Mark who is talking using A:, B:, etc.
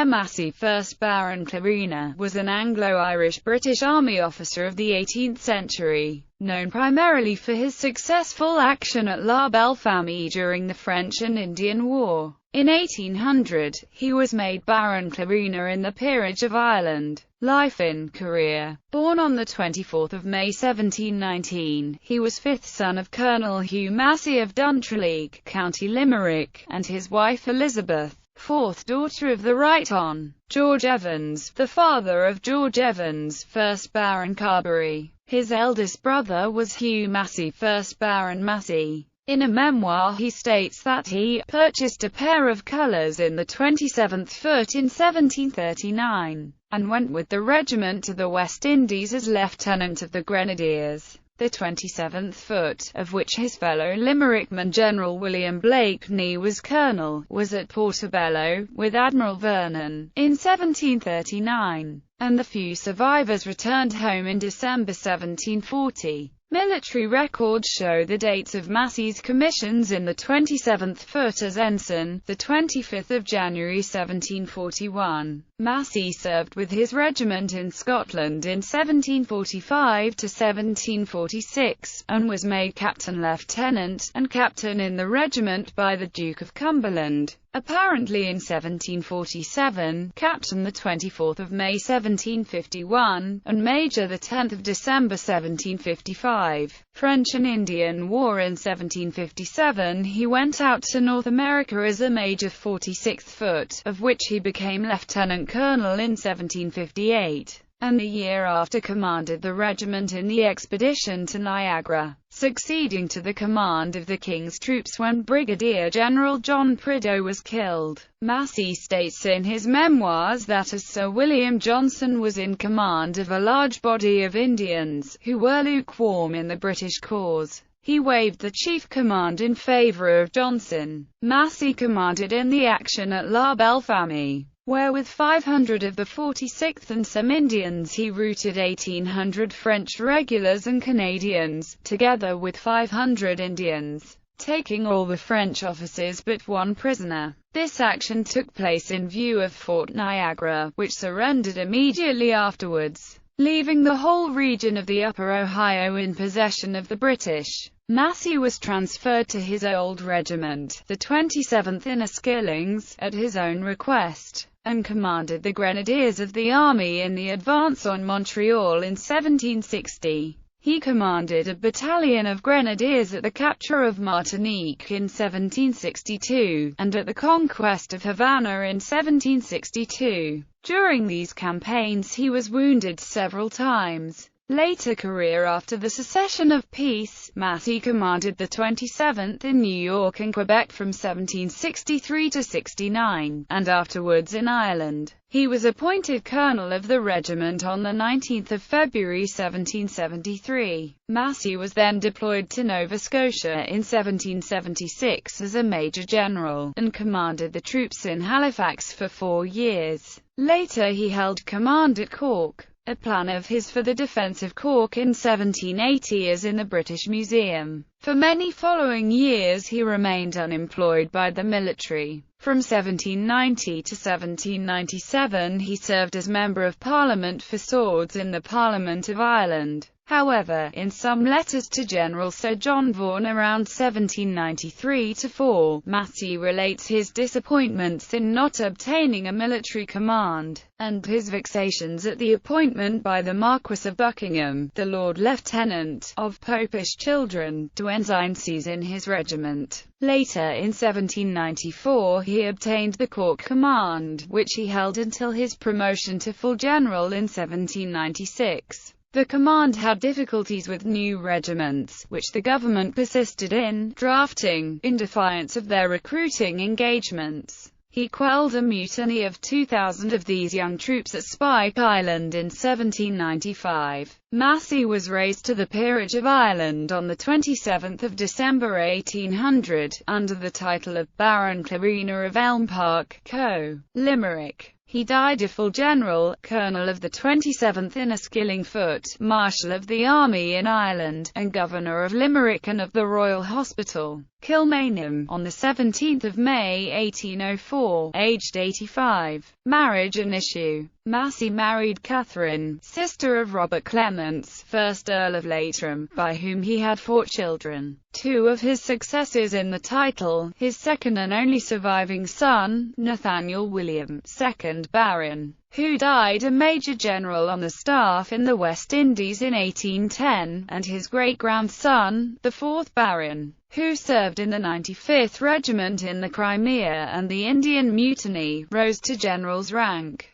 A: Eyre Massey, 1st Baron Clarina, was an Anglo-Irish British army officer of the 18th century, known primarily for his successful action at La Belle-Famille during the French and Indian War. In 1800, he was made Baron Clarina in the Peerage of Ireland. Life and career. Born on 24 May 1719, he was fifth son of Colonel Eyre Massey of Duntreague, County Limerick, and his wife Elizabeth, fourth daughter of the Right Hon. George Evans, the father of George Evans, 1st Baron Carbery. His eldest brother was Eyre Massey, 1st Baron Massey. In a memoir he states that he purchased a pair of colours in the 27th Foot in 1739, and went with the regiment to the West Indies as Lieutenant of the Grenadiers. The 27th Foot, of which his fellow Limerickman General William Blakeney was colonel, was at Portobello, with Admiral Vernon, in 1739, and the few survivors returned home in December 1740. Military records show the dates of Massey's commissions in the 27th Foot as ensign, the 25th of January 1741. Massey served with his regiment in Scotland in 1745 to 1746, and was made captain-lieutenant, and captain in the regiment by the Duke of Cumberland. Apparently in 1747, captain 24 May 1751, and major 10 December 1755. French and Indian War. In 1757 he went out to North America as a Major 46th Foot, of which he became Lieutenant Colonel in 1758, and the year after commanded the regiment in the expedition to Niagara, succeeding to the command of the King's troops when Brigadier General John Prideaux was killed. Massey states in his memoirs that as Sir William Johnson was in command of a large body of Indians, who were lukewarm in the British cause, he waived the chief command in favour of Johnson. Massey commanded in the action at La Belle-Famille, where with 500 of the 46th and some Indians he routed 1,800 French regulars and Canadians, together with 500 Indians, taking all the French officers but one prisoner. This action took place in view of Fort Niagara, which surrendered immediately afterwards, leaving the whole region of the Upper Ohio in possession of the British. Massey was transferred to his old regiment, the 27th Inniskillings, at his own request, and commanded the Grenadiers of the Army in the advance on Montreal in 1760. He commanded a battalion of grenadiers at the capture of Martinique in 1762, and at the conquest of Havana in 1762. During these campaigns he was wounded several times. Later career. After the cessation of peace, Massey commanded the 27th in New York and Quebec from 1763 to 69, and afterwards in Ireland. He was appointed colonel of the regiment on 19 February 1773. Massey was then deployed to Nova Scotia in 1776 as a major general, and commanded the troops in Halifax for 4 years. Later he held command at Cork. A plan of his for the defence of Cork in 1780 is in the British Museum. For many following years he remained unemployed by the military. From 1790 to 1797 he served as Member of Parliament for Swords in the Parliament of Ireland. However, in some letters to General Sir John Vaughan around 1793-4, Massey relates his disappointments in not obtaining a military command, and his vexations at the appointment by the Marquess of Buckingham, the Lord Lieutenant, of Popish children, to ensignecies in his regiment. Later in 1794 he obtained the Cork command, which he held until his promotion to full general in 1796. The command had difficulties with new regiments, which the government persisted in drafting, in defiance of their recruiting engagements. He quelled a mutiny of 2,000 of these young troops at Spike Island in 1795. Massey was raised to the Peerage of Ireland on 27 December 1800, under the title of Baron Clarina of Elm Park, Co. Limerick. He died a full general, colonel of the 27th Inniskilling Foot, Marshal of the Army in Ireland, and Governor of Limerick and of the Royal Hospital, Kilmainham, on 17 May 1804, aged 85. Marriage and issue. Massey married Catherine, sister of Robert Clements, 1st Earl of Leitrim, by whom he had 4 children. 2 of his successors in the title, his second and only surviving son, Nathaniel William, 2nd Baron, who died a Major General on the staff in the West Indies in 1810, and his great-grandson, the 4th Baron, who served in the 95th Regiment in the Crimea and the Indian Mutiny, rose to general's rank.